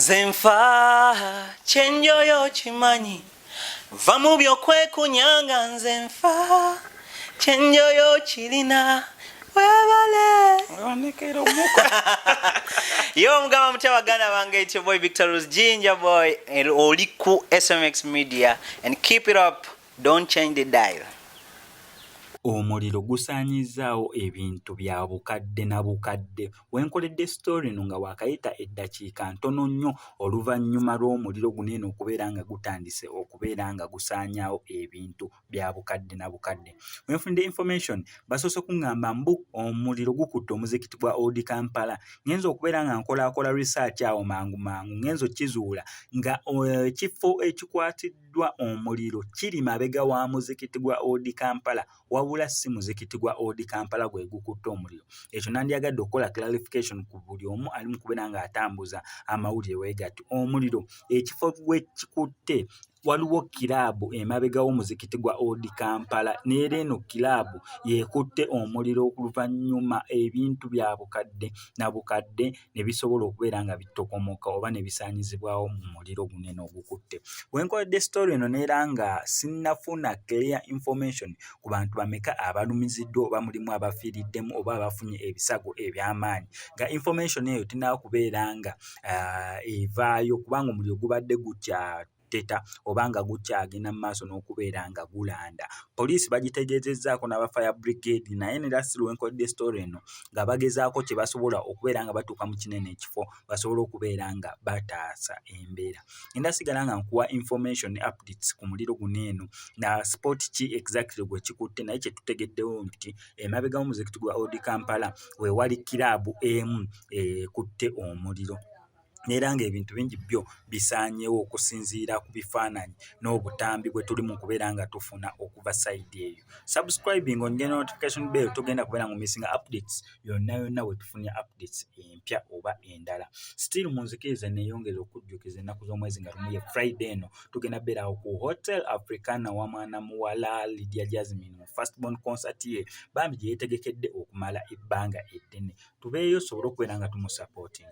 Nzenfa chenjoyo chimanyi va mu by'okwekunyanga nzenfa chenjoyo chilina webale yo mugamba mutya baganda bange, it's your boy Victor Rose Ginger Boy oli ku SMX Media and keep it up, don't change the dial. Omuliro gusaanyizaawo ebintu bya bukadde na bukadde. Wenkoledde story no nga wakayita eddakiika ntono nnyo oluvannyuma lw'omuliro guno eno okubeera nga gutandise okubeera nga gusaanyaawo ebintu bya bukadde na bukadde. Wenfunde information basoose kuŋŋamba mbu omuliro gukutte omuzikiti gwa Old Kampala. Ngenza okubeera nga nkolaakola research awo mangu ngenza okkizuula nga ekifo ekikwatiddwa omuliro kiri mabega wa muzikiti gwa Old Kampala wabula si muzikiti gwa Old Kampala gwe gukutte omuliro. Ekyo nandyagadde okukola clarification ku buli omu ali mu kubeera nga atambuza amawulire weegati. Omuliro ekifo we kikutte waliwo kiraabu emabega w'omuzikiti gwa Old Kampala n'era eno kiraabu yeekutte omuliro oluvannyuma ebintu bya bukadde na bukadde ne bisobola okubeera nga bitokomoka oba ne bisaanyizibwawo mu muliro guno eno ogukutte. Wenkoledde story eno n'era nga sinnafuna clear information ku bantu bameka abalumiziddwa oba mulimu abafiiriddemu oba abafunye ebisago eby'amaanyi, nga information eyo tinaba kubeera nga evaayo kubanga omuliro gubadde gukyateta oba nga gukyagenda mu maaso n'okubeera nga gulanda. Poliisi bagitegeezezzaako n'aba fire brigade naye ne lastly wenkoledde story eno nga bagezaako kye basobola okubeera nga batuuka mu kinene ekifo basobola okubeera nga bataasa embeera. Ngenda sigala nga nkuwa information updates ku muliro guno eno na sport ki exactly gwe kikutte, naye kye tutegeddewo nti emabega w'omuzikiti gwa Old Kampala we wali kiraabu emu ekutte omuliro. N'era ng'ebintu bingi byo bisaanyewo okusinziira ku bifaananyi n'obutambi bwe tuli mu kubeera nga tufuna okuva side eyo. Subscribing on notification bell tugenda kubeera mu missing updates yonna bwe tufunye updates empya oba endala. Still munzikirize neeyongeza okujjukiza ennaku z'omwezi nga lumu ye Friday eno tugenda beerawo ku Hotel Africana wa mwana muwala Lydia Jasmine mu firstborn concert ye bambi gye yeetegekedde okumala ebbanga eddene. Tubeeyo sobole okubeera nga tumusupporting.